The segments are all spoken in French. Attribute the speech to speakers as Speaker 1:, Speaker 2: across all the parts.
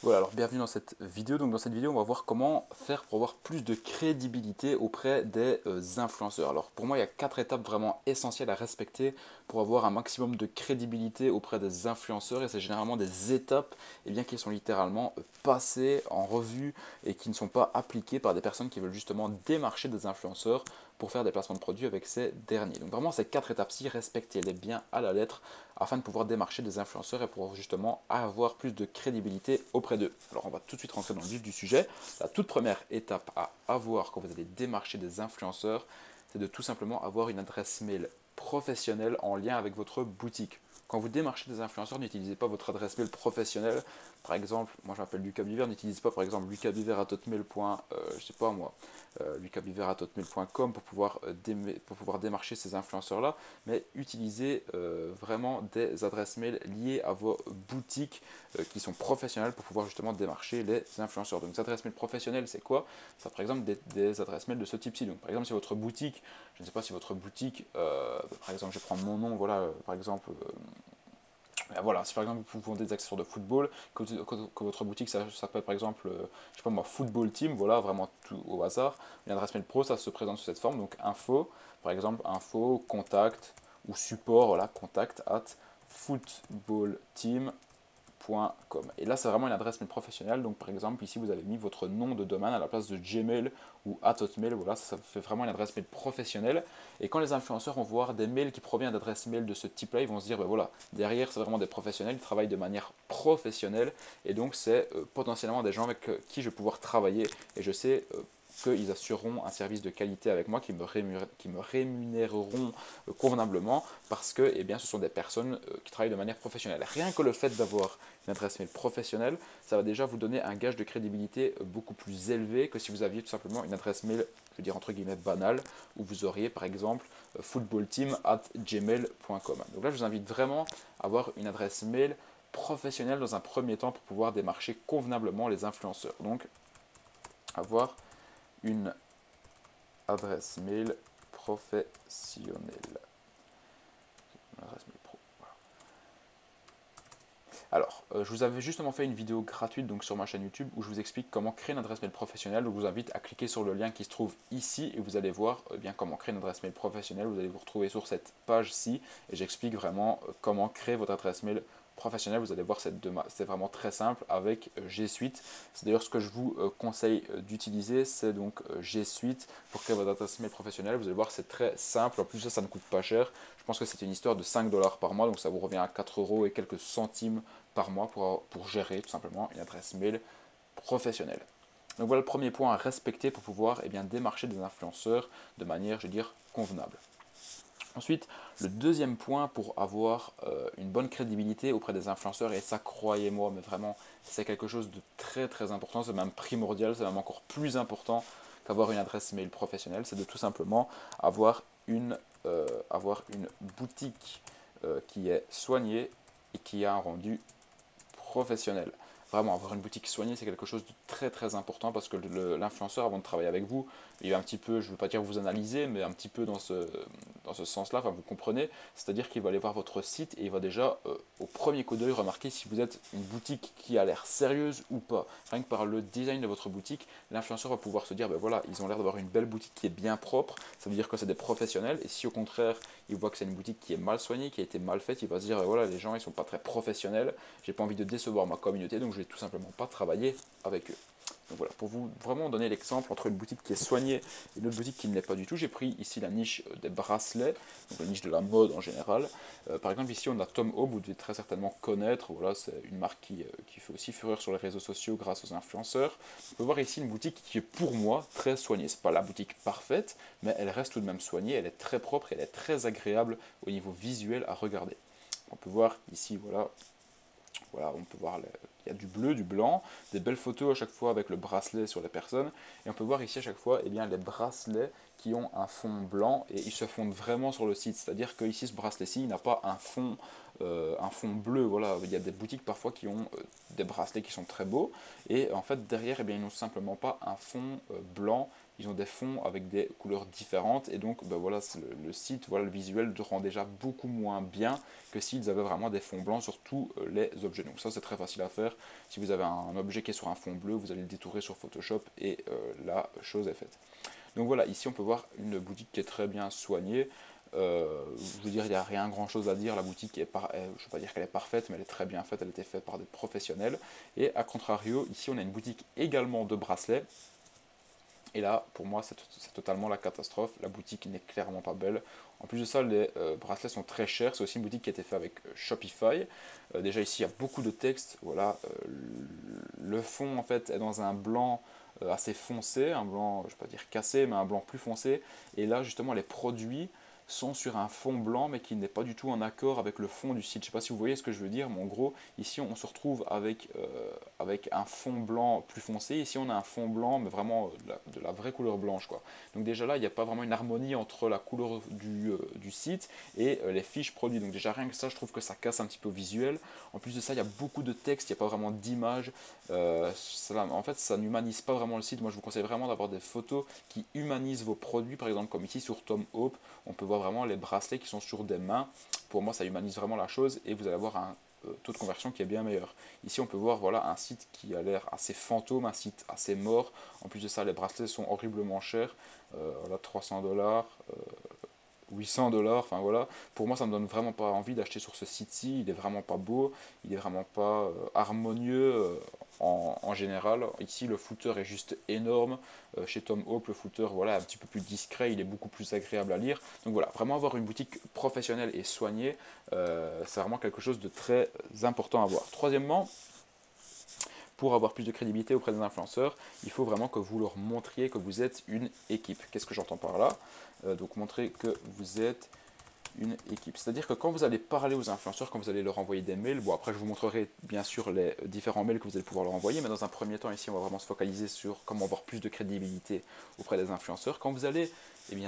Speaker 1: Voilà, alors bienvenue dans cette vidéo. Donc dans cette vidéo, on va voir comment faire pour avoir plus de crédibilité auprès des influenceurs. Alors pour moi, il y a 4 étapes vraiment essentielles à respecter pour avoir un maximum de crédibilité auprès des influenceurs. Et c'est généralement des étapes qui sont littéralement passées en revue et qui ne sont pas appliquées par des personnes qui veulent justement démarcher des influenceurs pour faire des placements de produits avec ces derniers. Donc vraiment ces 4 étapes-ci, respectez-les bien à la lettre afin de pouvoir démarcher des influenceurs et pouvoir justement avoir plus de crédibilité auprès d'eux. Alors on va tout de suite rentrer dans le vif du sujet. La toute première étape à avoir quand vous allez démarcher des influenceurs, c'est de tout simplement avoir une adresse mail professionnelle en lien avec votre boutique. Quand vous démarchez des influenceurs, n'utilisez pas votre adresse mail professionnelle. Par exemple, moi je m'appelle Lucas Biver, n'utilisez pas par exemple lucasbiver@hotmail.com pour pouvoir démarcher ces influenceurs-là, mais utilisez vraiment des adresses mail liées à vos boutiques qui sont professionnelles pour pouvoir justement démarcher les influenceurs. Donc, des adresses mail professionnelles, c'est quoi? Ça, par exemple, des adresses mail de ce type-ci. Donc, par exemple, si votre boutique, je ne sais pas si votre boutique, par exemple, je vais prendre mon nom, voilà, par exemple, voilà, si par exemple vous vendez des accessoires de football, que votre boutique s'appelle par exemple, je sais pas moi, Football Team, voilà, vraiment tout au hasard, une adresse mail pro, ça se présente sous cette forme, donc info, par exemple, info, contact ou support, voilà, contact at footballteam.com. Et là, c'est vraiment une adresse mail professionnelle. Donc, par exemple, ici, vous avez mis votre nom de domaine à la place de Gmail ou @hotmail. Voilà, ça fait vraiment une adresse mail professionnelle. Et quand les influenceurs vont voir des mails qui proviennent d'adresses mail de ce type-là, ils vont se dire, ben voilà, derrière, c'est vraiment des professionnels, ils travaillent de manière professionnelle. Et donc, c'est potentiellement des gens avec qui je vais pouvoir travailler. Et je sais qu'ils assureront un service de qualité avec moi, qui me rémunéreront convenablement parce que eh bien, ce sont des personnes qui travaillent de manière professionnelle. Rien que le fait d'avoir une adresse mail professionnelle, ça va déjà vous donner un gage de crédibilité beaucoup plus élevé que si vous aviez tout simplement une adresse mail, je veux dire entre guillemets banale, où vous auriez par exemple footballteam@gmail.com. Donc là, je vous invite vraiment à avoir une adresse mail professionnelle dans un premier temps pour pouvoir démarcher convenablement les influenceurs. Donc, avoir une adresse mail professionnelle. Adresse mail pro. Alors, je vous avais justement fait une vidéo gratuite donc sur ma chaîne YouTube où je vous explique comment créer une adresse mail professionnelle. Donc, je vous invite à cliquer sur le lien qui se trouve ici et vous allez voir bien comment créer une adresse mail professionnelle. Vous allez vous retrouver sur cette page-ci et j'explique vraiment comment créer votre adresse mail professionnelle. Vous allez voir, c'est vraiment très simple avec G Suite. C'est d'ailleurs ce que je vous conseille d'utiliser, c'est donc G Suite pour créer votre adresse mail professionnelle. Vous allez voir, c'est très simple. En plus, ça ne coûte pas cher. Je pense que c'est une histoire de 5 $ par mois, donc ça vous revient à 4 € et quelques centimes par mois pour gérer tout simplement une adresse mail professionnelle. Donc voilà le premier point à respecter pour pouvoir démarcher des influenceurs de manière, je veux dire, convenable. Ensuite, le deuxième point pour avoir une bonne crédibilité auprès des influenceurs, et ça croyez-moi, mais vraiment c'est quelque chose de très très important, c'est même primordial, c'est même encore plus important qu'avoir une adresse mail professionnelle, c'est de tout simplement avoir une boutique qui est soignée et qui a un rendu professionnel. Vraiment, avoir une boutique soignée, c'est quelque chose de très très important parce que l'influenceur, avant de travailler avec vous, il va un petit peu, je ne veux pas dire vous analyser, mais un petit peu dans ce sens-là, enfin vous comprenez, c'est-à-dire qu'il va aller voir votre site et il va déjà, au premier coup d'œil, remarquer si vous êtes une boutique qui a l'air sérieuse ou pas. Rien que par le design de votre boutique, l'influenceur va pouvoir se dire, ben voilà, ils ont l'air d'avoir une belle boutique qui est bien propre, ça veut dire que c'est des professionnels, et si au contraire, il voit que c'est une boutique qui est mal soignée, qui a été mal faite, il va se dire, ben voilà, les gens, ils sont pas très professionnels, j'ai pas envie de décevoir ma communauté, donc je vais tout simplement pas travailler avec eux. Donc voilà, pour vous vraiment donner l'exemple entre une boutique qui est soignée et une autre boutique qui ne l'est pas du tout, j'ai pris ici la niche des bracelets, donc la niche de la mode en général. Par exemple, ici on a Tom Hope, vous devez très certainement connaître, voilà, c'est une marque qui fait aussi fureur sur les réseaux sociaux grâce aux influenceurs. On peut voir ici une boutique qui est pour moi très soignée. C'est pas la boutique parfaite, mais elle reste tout de même soignée, elle est très propre, elle est très agréable au niveau visuel à regarder. On peut voir ici, voilà, on peut voir, il y a du bleu, du blanc, des belles photos à chaque fois avec le bracelet sur les personnes. Et on peut voir ici à chaque fois les bracelets qui ont un fond blanc et ils se fondent vraiment sur le site. C'est-à-dire que ici, ce bracelet-ci, il n'a pas un fond bleu. Voilà, il y a des boutiques parfois qui ont des bracelets qui sont très beaux. Et en fait, derrière, ils n'ont simplement pas un fond blanc ils ont des fonds avec des couleurs différentes, et donc ben voilà, le site, voilà, le visuel rend déjà beaucoup moins bien que s'ils avaient vraiment des fonds blancs sur tous les objets. Donc ça c'est très facile à faire. Si vous avez un objet qui est sur un fond bleu, vous allez le détourer sur Photoshop et la chose est faite. Donc voilà, ici on peut voir une boutique qui est très bien soignée. Je veux dire, il n'y a rien grand chose à dire, la boutique est, je ne vais pas dire qu'elle est parfaite, mais elle est très bien faite, elle a été faite par des professionnels. Et à contrario, ici on a une boutique également de bracelets. Et là, pour moi, c'est totalement la catastrophe. La boutique n'est clairement pas belle. En plus de ça, les bracelets sont très chers. C'est aussi une boutique qui a été faite avec Shopify. Déjà ici, il y a beaucoup de texte. Voilà, le fond en fait est dans un blanc assez foncé, un blanc, je ne vais pas dire cassé, mais un blanc plus foncé. Et là, justement, les produits sont sur un fond blanc mais qui n'est pas du tout en accord avec le fond du site. Je ne sais pas si vous voyez ce que je veux dire, mais en gros, ici on se retrouve avec, avec un fond blanc plus foncé. Ici on a un fond blanc, mais vraiment de la vraie couleur blanche, quoi. Donc déjà là, il n'y a pas vraiment une harmonie entre la couleur du site et les fiches produits. Donc déjà rien que ça, je trouve que ça casse un petit peu au visuel. En plus de ça, il y a beaucoup de texte, il n'y a pas vraiment d'image. En fait, ça n'humanise pas vraiment le site. Moi, je vous conseille vraiment d'avoir des photos qui humanisent vos produits. Par exemple, comme ici sur Tom Hope, on peut voir vraiment les bracelets qui sont sur des mains. Pour moi, ça humanise vraiment la chose et vous allez avoir un taux de conversion qui est bien meilleur. Ici, on peut voir voilà, un site qui a l'air assez fantôme, un site assez mort. En plus de ça, les bracelets sont horriblement chers. Voilà, 300$. 800$, enfin voilà, pour moi ça me donne vraiment pas envie d'acheter sur ce site-ci, il est vraiment pas beau, il est vraiment pas harmonieux en général. Ici le footer est juste énorme, chez Tom Hope le footer voilà, un petit peu plus discret, il est beaucoup plus agréable à lire, donc voilà, vraiment avoir une boutique professionnelle et soignée, c'est vraiment quelque chose de très important à voir. Troisièmement, pour avoir plus de crédibilité auprès des influenceurs, il faut vraiment que vous leur montriez que vous êtes une équipe. Qu'est-ce que j'entends par là? Donc montrer que vous êtes une équipe. C'est-à-dire que quand vous allez parler aux influenceurs, quand vous allez leur envoyer des mails, bon après je vous montrerai bien sûr les différents mails que vous allez pouvoir leur envoyer, mais dans un premier temps ici on va vraiment se focaliser sur comment avoir plus de crédibilité auprès des influenceurs. Quand vous allez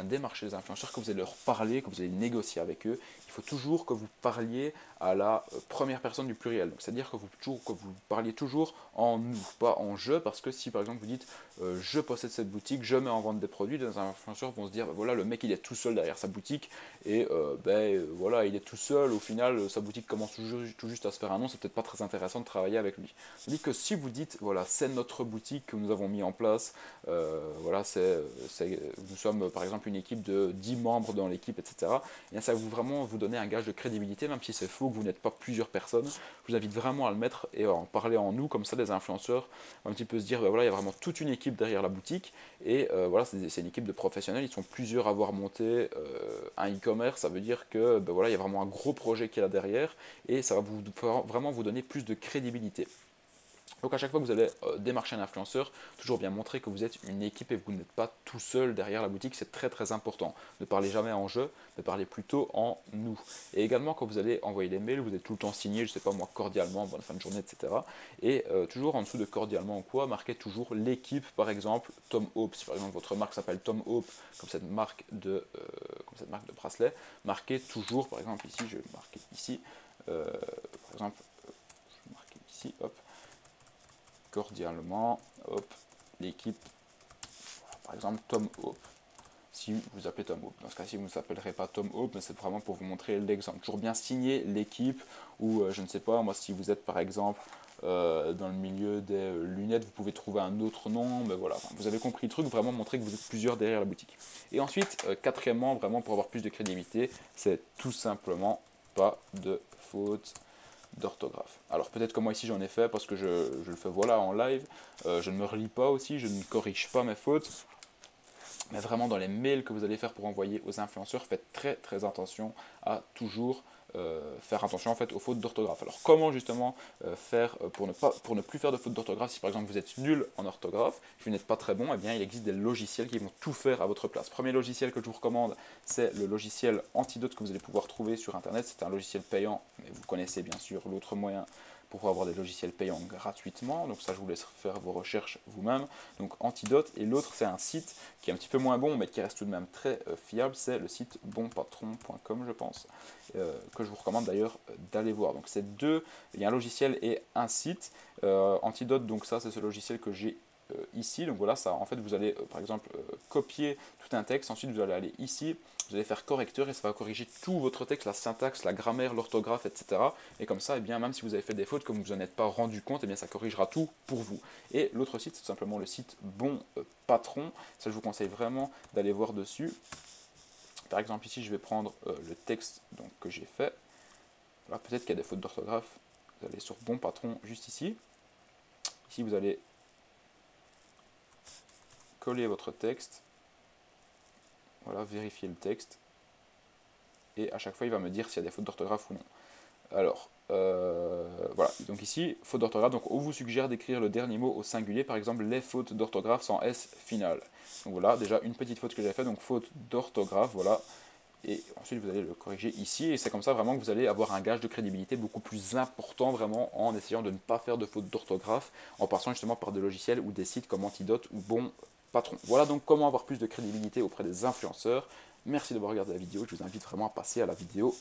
Speaker 1: démarcher les influenceurs, que vous allez leur parler, que vous allez négocier avec eux, il faut toujours que vous parliez à la première personne du pluriel. C'est-à-dire que vous parliez toujours en nous, pas en je, parce que si par exemple vous dites je possède cette boutique, je mets en vente des produits, les influenceurs vont se dire voilà, le mec il est tout seul derrière sa boutique et voilà, il est tout seul, au final sa boutique commence tout juste à se faire un nom, c'est peut-être pas très intéressant de travailler avec lui. C'est-à-dire que si vous dites voilà, c'est notre boutique que nous avons mis en place, voilà, nous sommes par exemple une équipe de 10 membres dans l'équipe, etc. Et bien, ça va vraiment vous donner un gage de crédibilité, même si c'est faux, que vous n'êtes pas plusieurs personnes. Je vous invite vraiment à le mettre et à en parler en nous, comme ça les influenceurs vont un petit peu se dire, voilà, il y a vraiment toute une équipe derrière la boutique, et voilà, c'est une équipe de professionnels, ils sont plusieurs à avoir monté un e-commerce, ça veut dire que voilà, il y a vraiment un gros projet qui est là derrière, et ça va vraiment vous donner plus de crédibilité. Donc à chaque fois que vous allez démarcher un influenceur, toujours bien montrer que vous êtes une équipe et que vous n'êtes pas tout seul derrière la boutique, c'est très très important. Ne parlez jamais en je, mais parlez plutôt en nous. Et également quand vous allez envoyer des mails, vous êtes tout le temps signé, je ne sais pas moi, cordialement, bonne fin de journée, etc. Et toujours en dessous de cordialement ou quoi, marquez toujours l'équipe, par exemple Tom Hope. Si par exemple votre marque s'appelle Tom Hope, comme cette marque de bracelet, marquez toujours, par exemple ici, je vais le marquer ici, par exemple, je vais marquer ici, hop, cordialement, hop, l'équipe, par exemple Tom Hope, si vous appelez Tom Hope. Dans ce cas-ci, vous ne s'appellerez pas Tom Hope, mais c'est vraiment pour vous montrer l'exemple. Toujours bien signer l'équipe, ou je ne sais pas, moi si vous êtes par exemple dans le milieu des lunettes, vous pouvez trouver un autre nom, mais voilà, vous avez compris le truc, vraiment montrer que vous êtes plusieurs derrière la boutique. Et ensuite, quatrièmement, vraiment pour avoir plus de crédibilité, c'est tout simplement pas de faute d'orthographe. Alors peut-être que moi ici j'en ai fait parce que je le fais voilà en live, je ne me relis pas aussi, je ne corrige pas mes fautes, mais vraiment dans les mails que vous allez faire pour envoyer aux influenceurs, faites très très attention à toujours faire attention en fait aux fautes d'orthographe. Alors comment justement faire pour ne plus faire de fautes d'orthographe? Si par exemple vous êtes nul en orthographe, si vous n'êtes pas très bon, eh bien il existe des logiciels qui vont tout faire à votre place. Premier logiciel que je vous recommande, c'est le logiciel Antidote que vous allez pouvoir trouver sur internet. C'est un logiciel payant, mais vous connaissez bien sûr l'autre moyen pour avoir des logiciels payants gratuitement. Donc ça, je vous laisse faire vos recherches vous-même. Donc Antidote, et l'autre, c'est un site qui est un petit peu moins bon, mais qui reste tout de même très fiable. C'est le site bonpatron.com, je pense, que je vous recommande d'ailleurs d'aller voir. Donc c'est deux, il y a un logiciel et un site. Antidote, donc ça, c'est ce logiciel que j'ai ici. Donc voilà, ça, en fait, vous allez par exemple copier tout un texte, ensuite vous allez aller ici, vous allez faire correcteur et ça va corriger tout votre texte, la syntaxe, la grammaire, l'orthographe, etc. Et comme ça, eh bien, même si vous avez fait des fautes, comme vous n'en êtes pas rendu compte, eh bien, ça corrigera tout pour vous. Et l'autre site, c'est tout simplement le site Bon Patron. Ça, je vous conseille vraiment d'aller voir dessus. Par exemple, ici, je vais prendre le texte donc, que j'ai fait. Voilà, peut-être qu'il y a des fautes d'orthographe. Vous allez sur Bon Patron, juste ici. Ici, vous allez coller votre texte. Voilà, vérifier le texte. Et à chaque fois, il va me dire s'il y a des fautes d'orthographe ou non. Alors, voilà, donc ici, faute d'orthographe, donc on vous suggère d'écrire le dernier mot au singulier, par exemple les fautes d'orthographe sans S final. Donc voilà, déjà une petite faute que j'ai faite, donc faute d'orthographe, voilà. Et ensuite vous allez le corriger ici, et c'est comme ça vraiment que vous allez avoir un gage de crédibilité beaucoup plus important vraiment en essayant de ne pas faire de faute d'orthographe, en passant justement par des logiciels ou des sites comme Antidote ou Bon Patron. Voilà donc comment avoir plus de crédibilité auprès des influenceurs. Merci d'avoir regardé la vidéo, je vous invite vraiment à passer à la vidéo